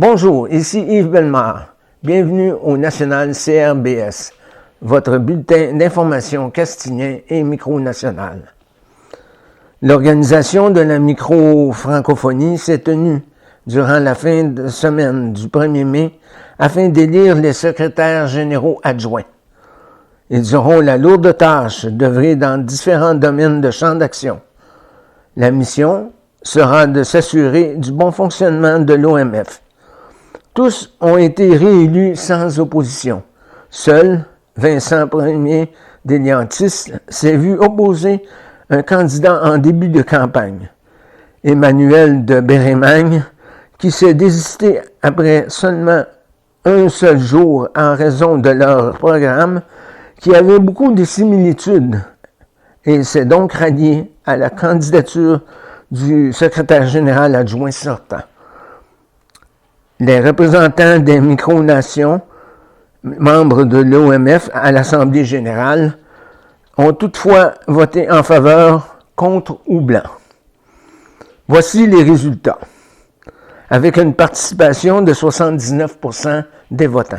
Bonjour, ici Yves Bellemare. Bienvenue au National CRBS, votre bulletin d'information castinien et micro-national. L'organisation de la micro-francophonie s'est tenue durant la fin de semaine du 1er mai afin d'élire les secrétaires généraux adjoints. Ils auront la lourde tâche d'œuvrer dans différents domaines de champ d'action. La mission sera de s'assurer du bon fonctionnement de l'OMF. Tous ont été réélus sans opposition. Seul Vincent Ier Deliantis s'est vu opposer un candidat en début de campagne, Emmanuel de Bérémagne, qui s'est désisté après seulement un seul jour en raison de leur programme qui avait beaucoup de similitudes et s'est donc rallié à la candidature du secrétaire général adjoint sortant. Les représentants des micronations, membres de l'OMF à l'Assemblée générale, ont toutefois voté en faveur, contre ou blanc. Voici les résultats, avec une participation de 79% des votants.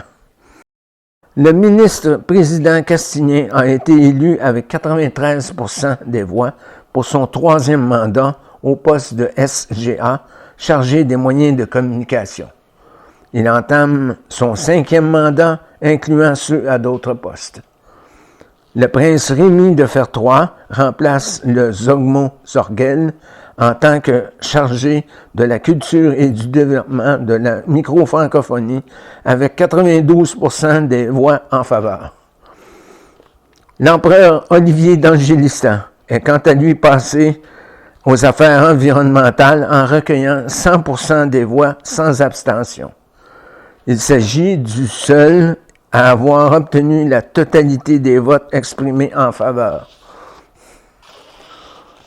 Le ministre-président castinien a été élu avec 93% des voix pour son troisième mandat au poste de SGA, chargé des moyens de communication. Il entame son 5e mandat, incluant ceux à d'autres postes. Le prince Rémy de Fertroy remplace le Zogmo Zorgel en tant que chargé de la culture et du développement de la micro-francophonie avec 92% des voix en faveur. L'empereur Olivier d'Angélistan est quant à lui passé aux affaires environnementales en recueillant 100% des voix sans abstention. Il s'agit du seul à avoir obtenu la totalité des votes exprimés en faveur.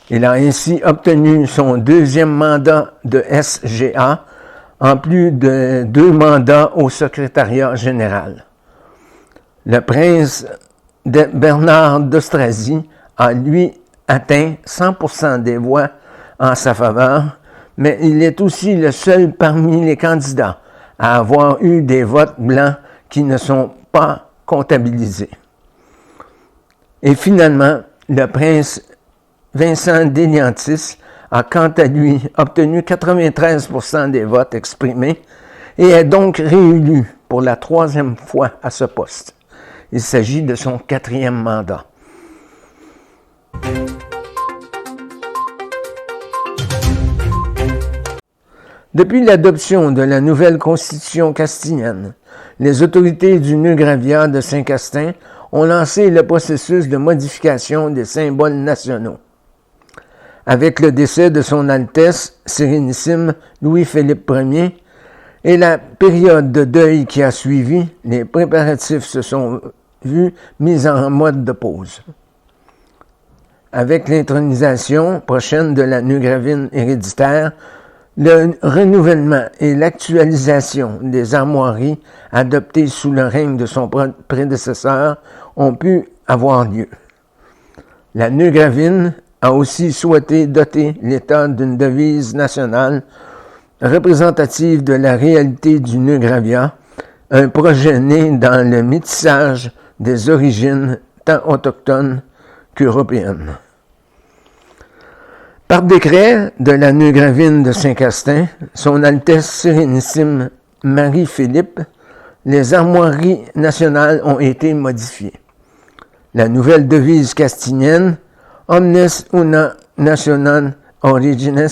Il a ainsi obtenu son 2e mandat de SGA, en plus de 2 mandats au secrétariat général. Le prince Bernard d'Austrasie a, lui, atteint 100% des voix en sa faveur, mais il est aussi le seul parmi les candidats à avoir eu des votes blancs qui ne sont pas comptabilisés. Et finalement, le prince Vincent Deliantis a quant à lui obtenu 93% des votes exprimés et est donc réélu pour la 3e fois à ce poste. Il s'agit de son 4e mandat. Depuis l'adoption de la nouvelle constitution castilienne, les autorités du nœud Gravia de Saint-Castin ont lancé le processus de modification des symboles nationaux. Avec le décès de son Altesse Sérénissime Louis-Philippe Ier et la période de deuil qui a suivi, les préparatifs se sont vus mis en mode de pause. Avec l'intronisation prochaine de la Neugravine héréditaire, le renouvellement et l'actualisation des armoiries adoptées sous le règne de son prédécesseur ont pu avoir lieu. La Neugravine a aussi souhaité doter l'État d'une devise nationale représentative de la réalité du nœud Gravia, un projet né dans le métissage des origines tant autochtones qu'européennes. Par décret de la Neugravine de Saint-Castin, son Altesse Sérénissime Marie-Philippe, les armoiries nationales ont été modifiées. La nouvelle devise castilienne, Omnes una nationem origines,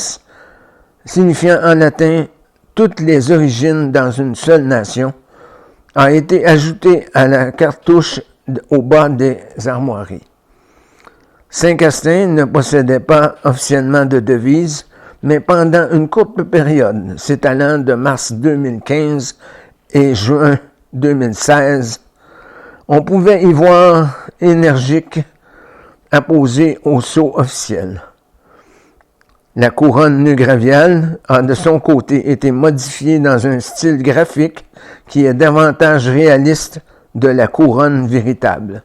signifiant en latin « toutes les origines dans une seule nation », a été ajoutée à la cartouche au bas des armoiries. Saint-Castin ne possédait pas officiellement de devise, mais pendant une courte période, s'étalant de mars 2015 et juin 2016, on pouvait y voir énergique apposée au sceau officiel. La couronne neugraviale a de son côté été modifiée dans un style graphique qui est davantage réaliste de la couronne véritable.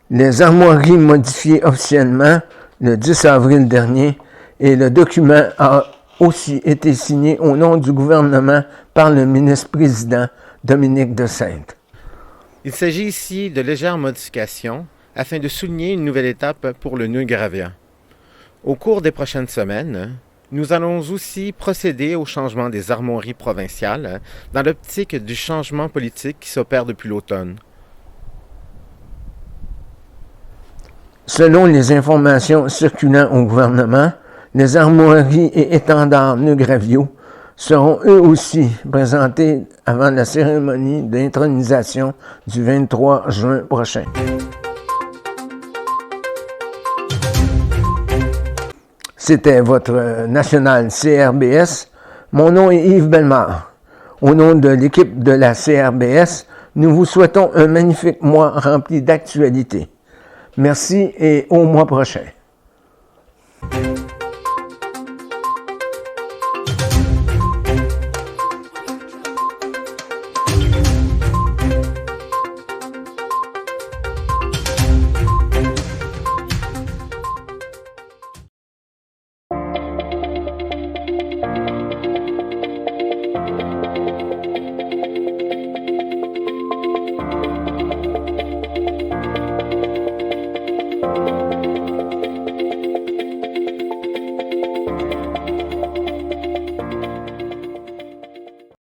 Les armoiries modifiées officiellement le 10 avril dernier et le document a aussi été signé au nom du gouvernement par le ministre-président Dominique de Sainte. Il s'agit ici de légères modifications afin de souligner une nouvelle étape pour le nœud Gravia. Au cours des prochaines semaines, nous allons aussi procéder au changement des armoiries provinciales dans l'optique du changement politique qui s'opère depuis l'automne. Selon les informations circulant au gouvernement, les armoiries et étendards nœud Gravio seront eux aussi présentés avant la cérémonie d'intronisation du 23 juin prochain. C'était votre national CRBS. Mon nom est Yves Bellemare. Au nom de l'équipe de la CRBS, nous vous souhaitons un magnifique mois rempli d'actualités. Merci et au mois prochain.